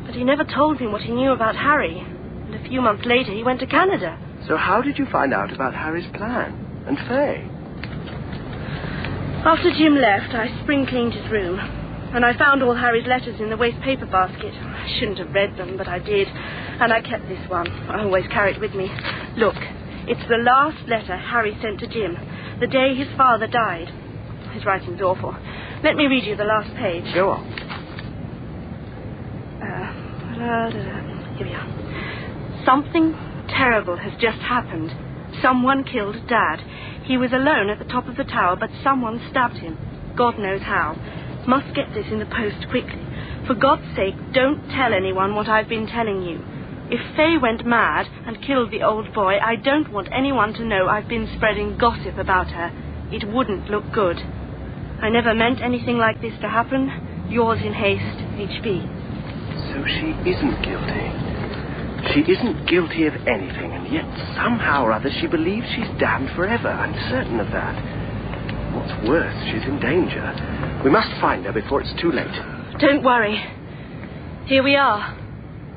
But he never told me what he knew about Harry. And a few months later he went to Canada. So how did you find out about Harry's plan? And Fay? After Jim left, I spring-cleaned his room. And I found all Harry's letters in the waste paper basket. I shouldn't have read them, but I did. And I kept this one. I always carry it with me. Look, it's the last letter Harry sent to Jim, the day his father died. His writing's awful. Let me read you the last page. Go on. Here we are. "Something terrible has just happened. Someone killed Dad. He was alone at the top of the tower, but someone stabbed him. God knows how. Must get this in the post quickly. For God's sake, don't tell anyone what I've been telling you. If Fay went mad and killed the old boy, I don't want anyone to know I've been spreading gossip about her. It wouldn't look good. I never meant anything like this to happen. Yours in haste, H.B. So she isn't guilty. She isn't guilty of anything, and yet somehow or other she believes she's damned forever. I'm certain of that. What's worse, she's in danger. We must find her before it's too late. Don't worry. Here we are.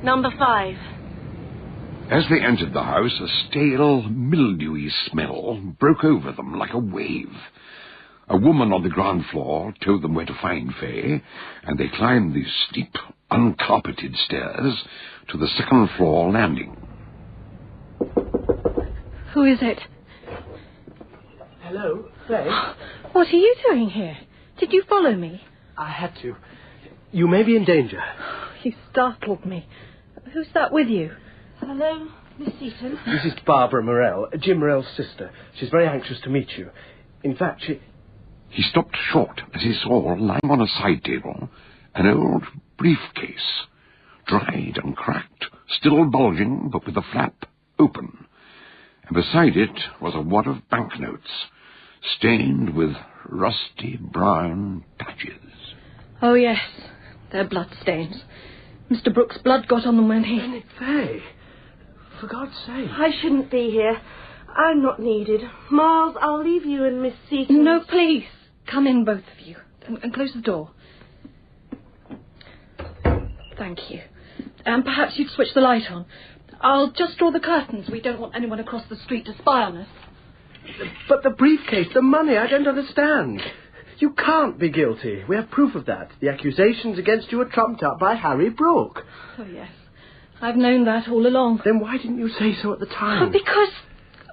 Number 5. As they entered the house, a stale, mildewy smell broke over them like a wave. A woman on the ground floor told them where to find Fay, and they climbed the steep, uncarpeted stairs to the second-floor landing. Who is it? Hello, Fay? What are you doing here? Did you follow me? I had to. You may be in danger. You startled me. Who's that with you? Hello, Miss Seaton. This is Barbara Morell, Jim Morell's sister. She's very anxious to meet you. In fact, He stopped short as he saw, lying on a side table, an old briefcase, dried and cracked, still bulging, but with the flap open. And beside it was a wad of banknotes, stained with rusty brown patches. Oh, yes. They're bloodstains. Mr. Brooks' blood got on them when he... Fay, for God's sake. I shouldn't be here. I'm not needed. Miles, I'll leave you and Miss Seaton. No, please. Come in, both of you. And close the door. Thank you. And perhaps you'd switch the light on. I'll just draw the curtains. We don't want anyone across the street to spy on us. But the briefcase, the money, I don't understand. You can't be guilty. We have proof of that. The accusations against you are trumped up by Harry Brooke. Oh, yes. I've known that all along. Then why didn't you say so at the time? Oh, because...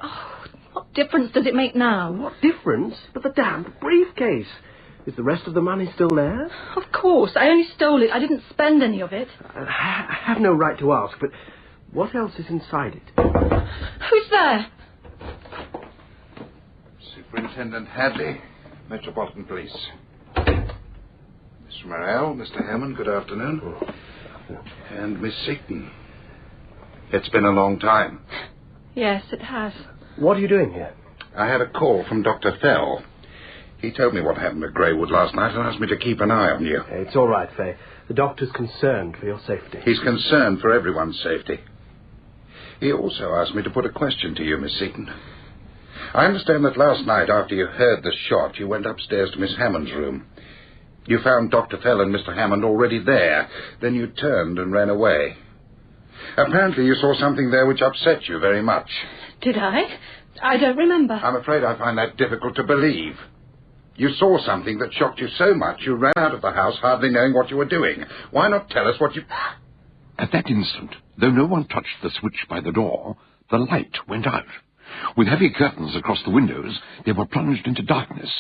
Oh, what difference does it make now? What difference? But the damned briefcase. Is the rest of the money still there? Of course. I only stole it. I didn't spend any of it. I have no right to ask, but what else is inside it? Who's there? Superintendent Hadley, Metropolitan Police. Mr. Morell, Mr. Hammond, good afternoon. And Miss Seaton. It's been a long time. Yes, it has. What are you doing here? I had a call from Dr. Fell. He told me what happened at Greywood last night and asked me to keep an eye on you. It's all right, Fay. The doctor's concerned for your safety. He's concerned for everyone's safety. He also asked me to put a question to you, Miss Seaton. I understand that last night, after you heard the shot, you went upstairs to Miss Hammond's room. You found Dr. Fell and Mr. Hammond already there. Then you turned and ran away. Apparently you saw something there which upset you very much. Did I? I don't remember. I'm afraid I find that difficult to believe. You saw something that shocked you so much you ran out of the house hardly knowing what you were doing. Why not tell us what you... At that instant, though no one touched the switch by the door, the light went out. With heavy curtains across the windows, they were plunged into darkness.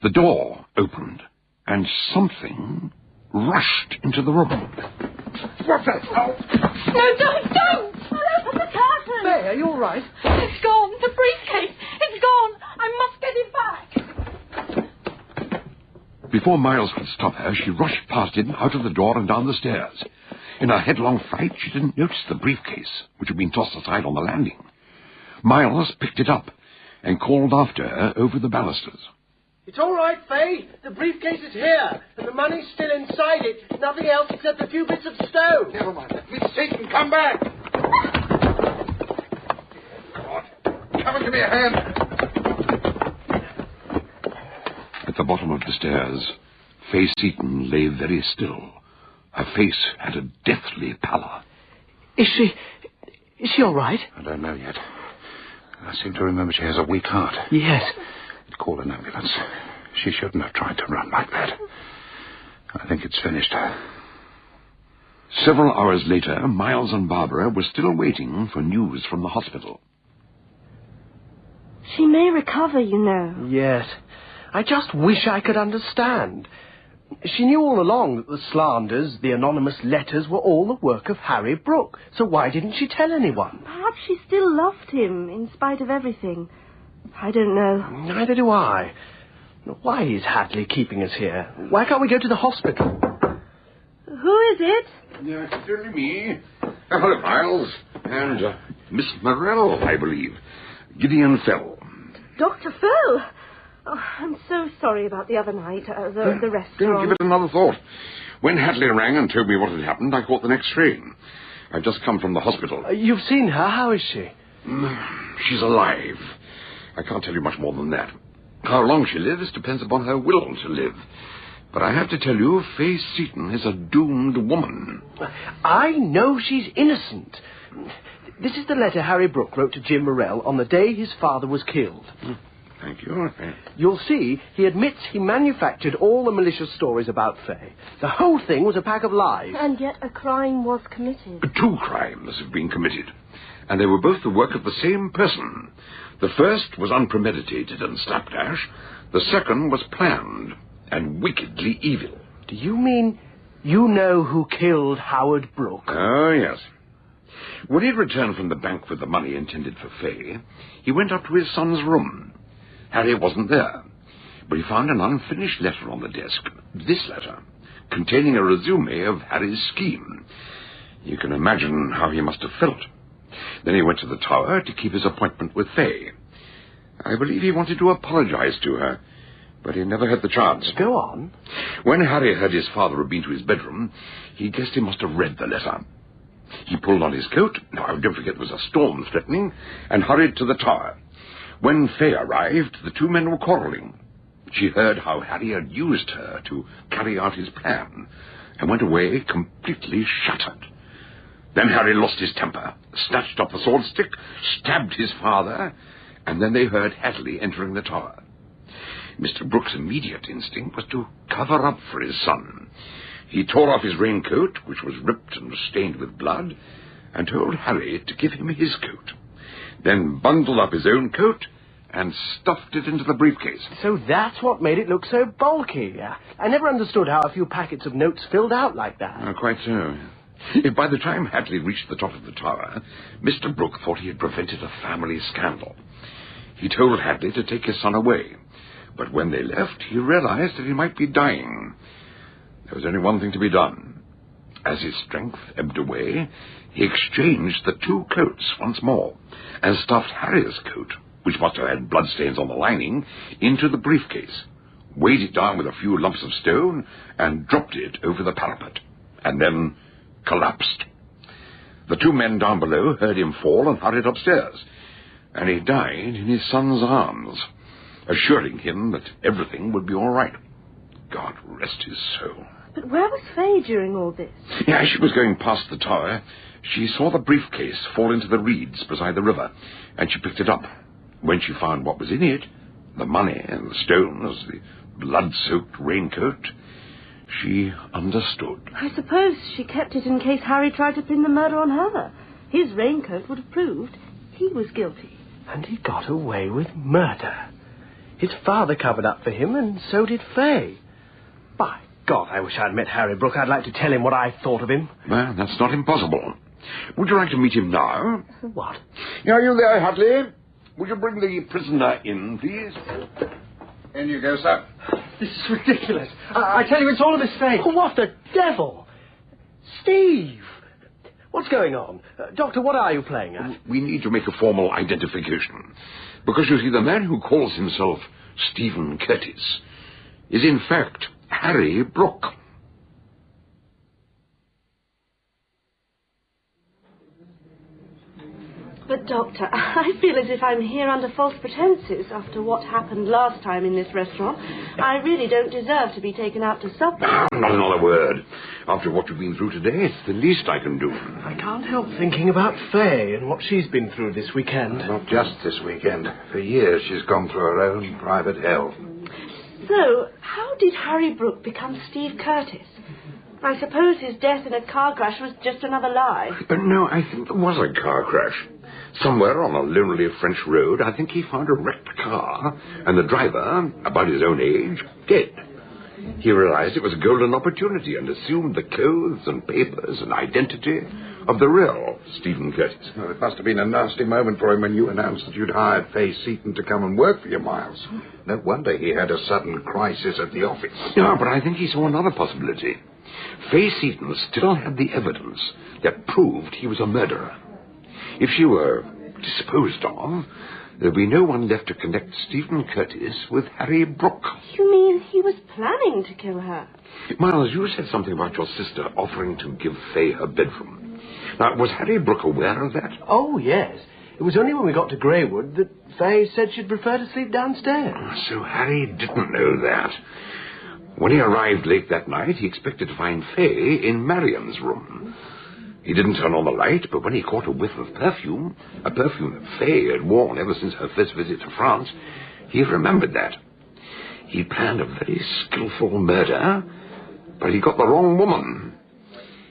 The door opened, and something rushed into the room. What's that? Oh. No, don't! Open the curtain! Fay, are you all right? It's gone. The briefcase. It's gone. I must get it back. Before Miles could stop her, she rushed past him, out of the door and down the stairs. In her headlong flight, she didn't notice the briefcase, which had been tossed aside on the landing. Miles picked it up and called after her over the balusters. It's all right, Fay. The briefcase is here, and the money's still inside it. Nothing else except a few bits of stone. Never mind. Miss Seaton, come back! God, come and give me a hand. At the bottom of the stairs, Fay Seaton lay very still. Her face had a deathly pallor. Is she all right? I don't know yet. I seem to remember she has a weak heart. Yes. Call an ambulance. She shouldn't have tried to run like that. I think it's finished. Several hours later, Miles and Barbara were still waiting for news from the hospital. She may recover, you know. Yes. I just wish I could understand. She knew all along that the slanders, the anonymous letters, were all the work of Harry Brooke. So why didn't she tell anyone? Perhaps she still loved him, in spite of everything. I don't know. Neither do I. Why is Hadley keeping us here? Why can't we go to the hospital? Who is it? Yeah, it's only me. Hello, Miles. And Miss Morell, I believe. Gideon Fell. Dr. Fell? Oh, I'm so sorry about the other night, the restaurant. Don't give it another thought. When Hadley rang and told me what had happened, I caught the next train. I've just come from the hospital. You've seen her? How is she? She's alive. I can't tell you much more than that. How long she lives depends upon her will to live. But I have to tell you, Faye Seaton is a doomed woman. I know she's innocent. This is the letter Harry Brooke wrote to Jim Morell on the day his father was killed. Thank you. You'll see, he admits he manufactured all the malicious stories about Faye. The whole thing was a pack of lies. And yet a crime was committed. 2 crimes have been committed, and they were both the work of the same person. The first was unpremeditated and slapdash. The second was planned and wickedly evil. Do you mean you know who killed Howard Brooke? Oh, yes. When he'd returned from the bank with the money intended for Faye, he went up to his son's room. Harry wasn't there, but he found an unfinished letter on the desk. This letter, containing a resume of Harry's scheme. You can imagine how he must have felt. Then he went to the tower to keep his appointment with Faye. I believe he wanted to apologize to her, but he never had the chance. Go on. When Harry heard his father had been to his bedroom, he guessed he must have read the letter. He pulled on his coat, now don't forget there was a storm threatening, and hurried to the tower. When Faye arrived, the 2 men were quarreling. She heard how Harry had used her to carry out his plan, and went away completely shattered. Then Harry lost his temper, snatched up the sword stick, stabbed his father, and then they heard Hadley entering the tower. Mr. Brooke's immediate instinct was to cover up for his son. He tore off his raincoat, which was ripped and stained with blood, and told Harry to give him his coat. Then bundled up his own coat and stuffed it into the briefcase. So that's what made it look so bulky. I never understood how a few packets of notes filled out like that. Quite so. By the time Hadley reached the top of the tower, Mr. Brooke thought he had prevented a family scandal. He told Hadley to take his son away, but when they left, he realized that he might be dying. There was only one thing to be done. As his strength ebbed away, he exchanged the 2 coats once more, and stuffed Harry's coat, which must have had bloodstains on the lining, into the briefcase, weighed it down with a few lumps of stone, and dropped it over the parapet, and then collapsed. The 2 men down below heard him fall and hurried upstairs, and he died in his son's arms, assuring him that everything would be all right. God rest his soul. But where was Faye during all this? As she was going past the tower, she saw the briefcase fall into the reeds beside the river, and she picked it up. When she found what was in it, the money and the stones, the blood-soaked raincoat, she understood. I suppose she kept it in case Harry tried to pin the murder on her. His raincoat would have proved he was guilty. And he got away with murder. His father covered up for him, and so did Faye. By God, I wish I'd met Harry Brooke. I'd like to tell him what I thought of him. Well, that's not impossible. Would you like to meet him now? What? Are you there, Hadley? Would you bring the prisoner in, please? In you go, sir. This is ridiculous. I tell you, it's all a mistake. Oh, what the devil? Steve! What's going on? Doctor, what are you playing at? We need to make a formal identification. Because, you see, the man who calls himself Stephen Curtis is, in fact, Harry Brooke. But, Doctor, I feel as if I'm here under false pretenses after what happened last time in this restaurant. I really don't deserve to be taken out to supper. Not another word. After what you've been through today, it's the least I can do. I can't help thinking about Faye and what she's been through this weekend. Not just this weekend. For years she's gone through her own private hell. So, how did Harry Brooke become Steve Curtis? I suppose his death in a car crash was just another lie. No, I think there was a car crash. Somewhere on a lonely French road, I think he found a wrecked car, and the driver, about his own age, dead. He realized it was a golden opportunity and assumed the clothes and papers and identity of the real Stephen Curtis. Well, it must have been a nasty moment for him when you announced that you'd hired Fay Seaton to come and work for you, Miles. No wonder he had a sudden crisis at the office. Yeah, but I think he saw another possibility. Fay Seaton still had the evidence that proved he was a murderer. If she were disposed of, there'd be no one left to connect Stephen Curtis with Harry Brooke. You mean he was planning to kill her? Miles, you said something about your sister offering to give Fay her bedroom. Now, was Harry Brooke aware of that? Oh, yes. It was only when we got to Greywood that Fay said she'd prefer to sleep downstairs. So Harry didn't know that. When he arrived late that night, he expected to find Fay in Marian's room. He didn't turn on the light, but when he caught a whiff of perfume, a perfume that Fay had worn ever since her first visit to France, he remembered that. He planned a very skillful murder, but he got the wrong woman.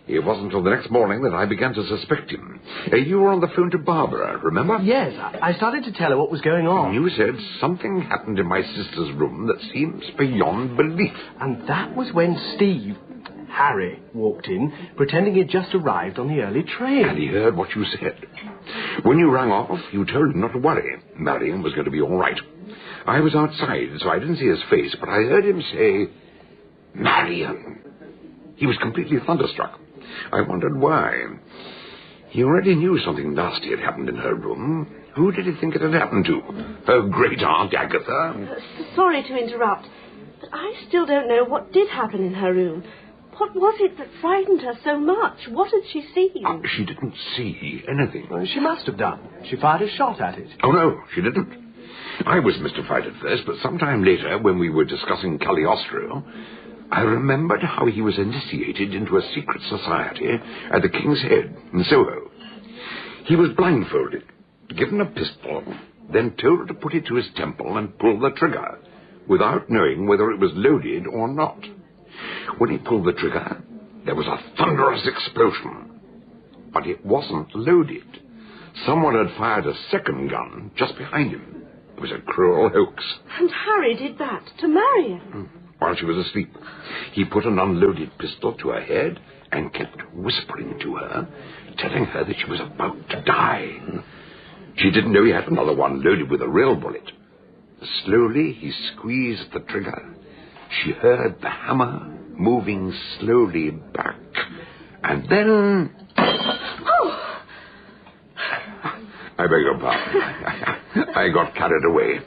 It wasn't until the next morning that I began to suspect him. You were on the phone to Barbara, remember? Yes, I started to tell her what was going on. You said something happened in my sister's room that seems beyond belief. And that was when Harry, walked in, pretending he'd just arrived on the early train. And he heard what you said. When you rang off, you told him not to worry. Marion was going to be all right. I was outside, so I didn't see his face, but I heard him say, Marion. He was completely thunderstruck. I wondered why. He already knew something nasty had happened in her room. Who did he think it had happened to? Her great-aunt Agatha? Sorry to interrupt, but I still don't know what did happen in her room. What was it that frightened her so much? What had she seen? She didn't see anything. Well, she must have done. She fired a shot at it. Oh, no, she didn't. I was mystified at first, but sometime later, when we were discussing Cagliostro, I remembered how he was initiated into a secret society at the King's Head in Soho. He was blindfolded, given a pistol, then told to put it to his temple and pull the trigger, without knowing whether it was loaded or not. When he pulled the trigger, there was a thunderous explosion. But it wasn't loaded. Someone had fired a second gun just behind him. It was a cruel hoax. And Harry did that to Marion. While she was asleep, he put an unloaded pistol to her head and kept whispering to her, telling her that she was about to die. She didn't know he had another one loaded with a real bullet. Slowly, he squeezed the trigger. She heard the hammer moving slowly back. And then... Oh! I beg your pardon. I got carried away.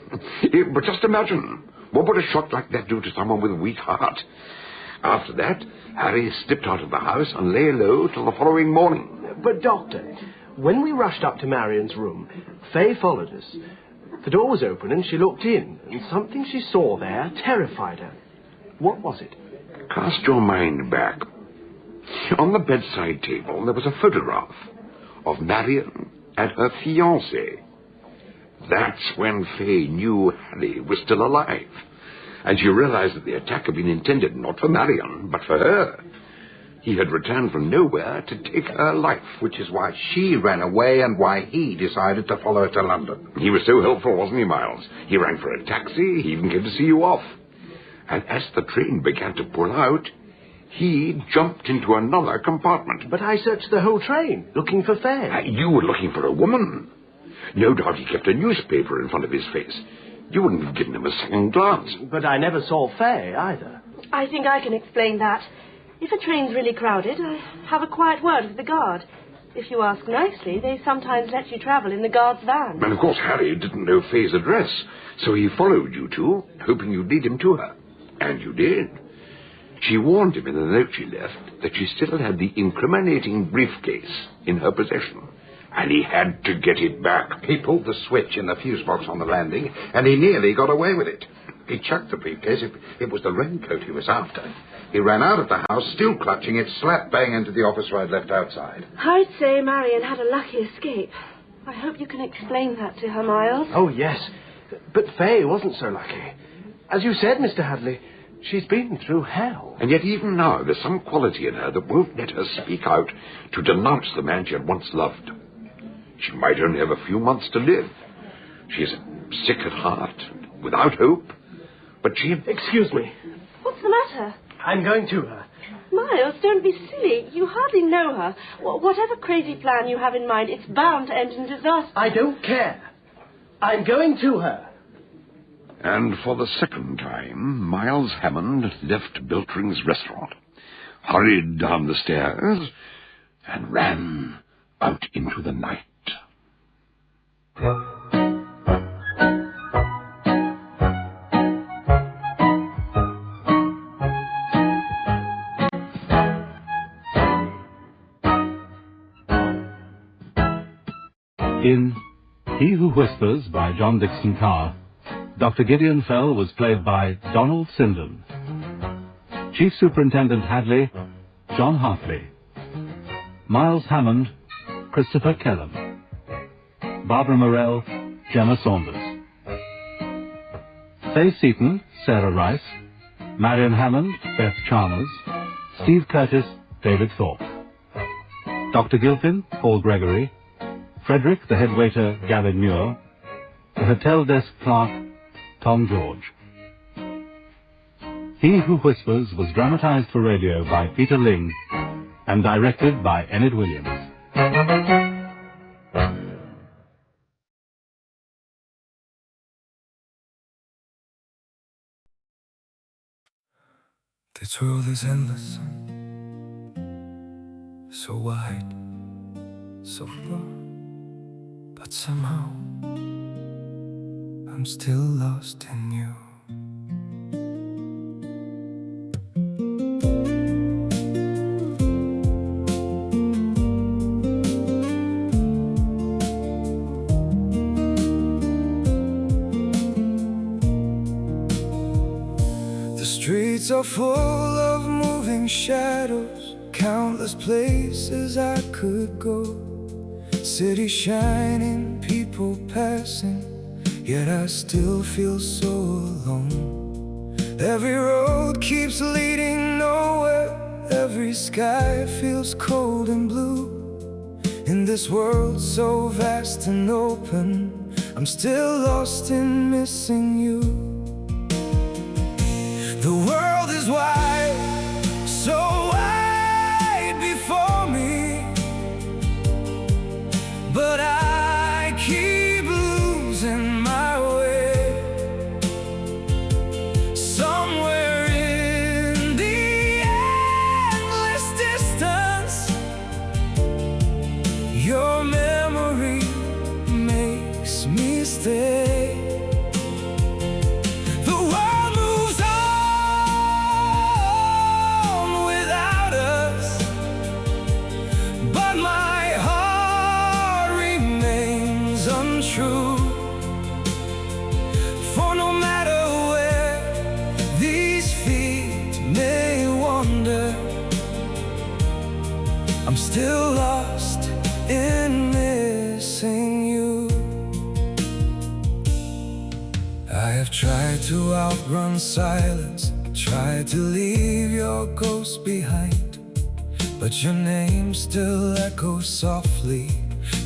But just imagine, what would a shot like that do to someone with a weak heart? After that, Harry slipped out of the house and lay low till the following morning. But, Doctor, when we rushed up to Marian's room, Fay followed us. The door was open and she looked in, and something she saw there terrified her. What was it? Cast your mind back. On the bedside table, there was a photograph of Marion and her fiancé. That's when Fay knew Harry was still alive, and she realized that the attack had been intended not for Marion, but for her. He had returned from nowhere to take her life. Which is why she ran away and why he decided to follow her to London. He was so helpful, wasn't he, Miles? He rang for a taxi, he even came to see you off. And as the train began to pull out, he jumped into another compartment. But I searched the whole train, looking for Fay. You were looking for a woman. No doubt he kept a newspaper in front of his face. You wouldn't have given him a second glance. But I never saw Fay, either. I think I can explain that. If a train's really crowded, I have a quiet word with the guard. If you ask nicely, they sometimes let you travel in the guard's van. And of course Harry didn't know Fay's address, so he followed you two, hoping you'd lead him to her. And you did. She warned him in the note she left that she still had the incriminating briefcase in her possession, and he had to get it back. He pulled the switch in the fuse box on the landing, and he nearly got away with it. He chucked the briefcase. It was the raincoat he was after. He ran out of the house, still clutching it, slap bang into the office I'd left outside. I'd say Marion had a lucky escape. I hope you can explain that to her, Miles. Oh, yes. But Fay wasn't so lucky. As you said, Mr. Hadley, she's been through hell. And yet even now there's some quality in her that won't let her speak out to denounce the man she had once loved. She might only have a few months to live. She is sick at heart, without hope, but she... Excuse me. What's the matter? I'm going to her. Miles, don't be silly. You hardly know her. Whatever crazy plan you have in mind, it's bound to end in disaster. I don't care. I'm going to her. And for the second time, Miles Hammond left Beltring's restaurant, hurried down the stairs, and ran out into the night. In He Who Whispers by John Dickson Carr, Dr. Gideon Fell was played by Donald Sinden. Chief Superintendent Hadley, John Hartley. Miles Hammond, Christopher Kellam. Barbara Morell, Gemma Saunders. Faye Seaton, Sarah Rice. Marion Hammond, Beth Chalmers. Steve Curtis, David Thorpe. Dr. Gilpin, Paul Gregory. Frederick, the head waiter, Gavin Muir. The hotel desk clerk, Tom George. He Who Whispers was dramatized for radio by Peter Ling and directed by Enid Williams. This world is endless, so wide, so far, but somehow I'm still lost in you. The streets are full of moving shadows, countless places I could go. City shining, people passing, yet I still feel so alone. Every road keeps leading nowhere, every sky feels cold and blue. In this world so vast and open, I'm still lost in missing you. The world is wide, so wide before me, but I keep losing my way. Somewhere in the endless distance, your memory makes me stay. The world moves on without us, but my heart remains untrue. For no matter where these feet may wander, I'm still lost in missing you. I have tried to outrun silence, tried to leave your ghost behind, but your name still echoes softly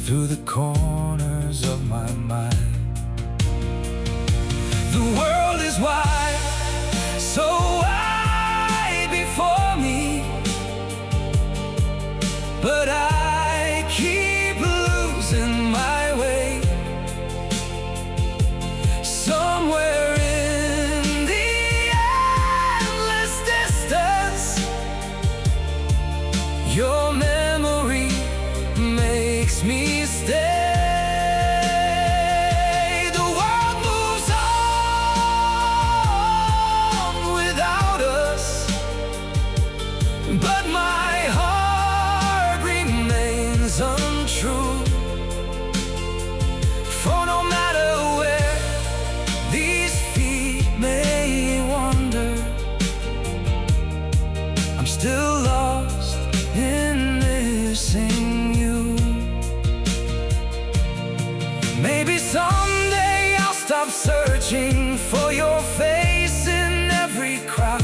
through the corners of my mind. The world is wide, so wide before me, but I keep losing my way. Somewhere in the endless distance, your memory makes me stay. The world moves on without us, but my heart remains untrue. For no matter where these feet may wander, I'm still lost in missing you. Maybe someday I'll stop searching for your face in every crowd,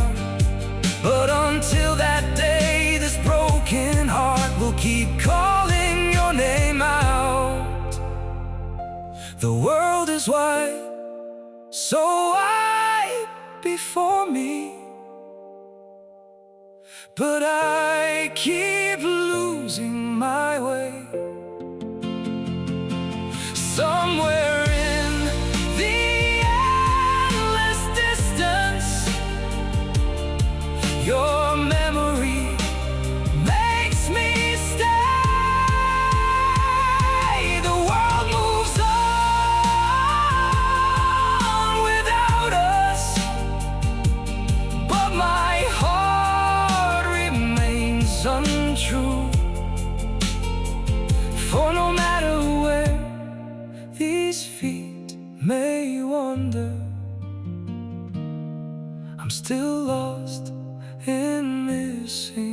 but until that day, this broken heart will keep calling your name out. The world is wide, so wide before me, but I keep losing my way. Somewhere in the endless distance, your memory makes me stay. The world moves on without us, but my heart remains untrue. For no matter where these feet may wander, I'm still lost in missing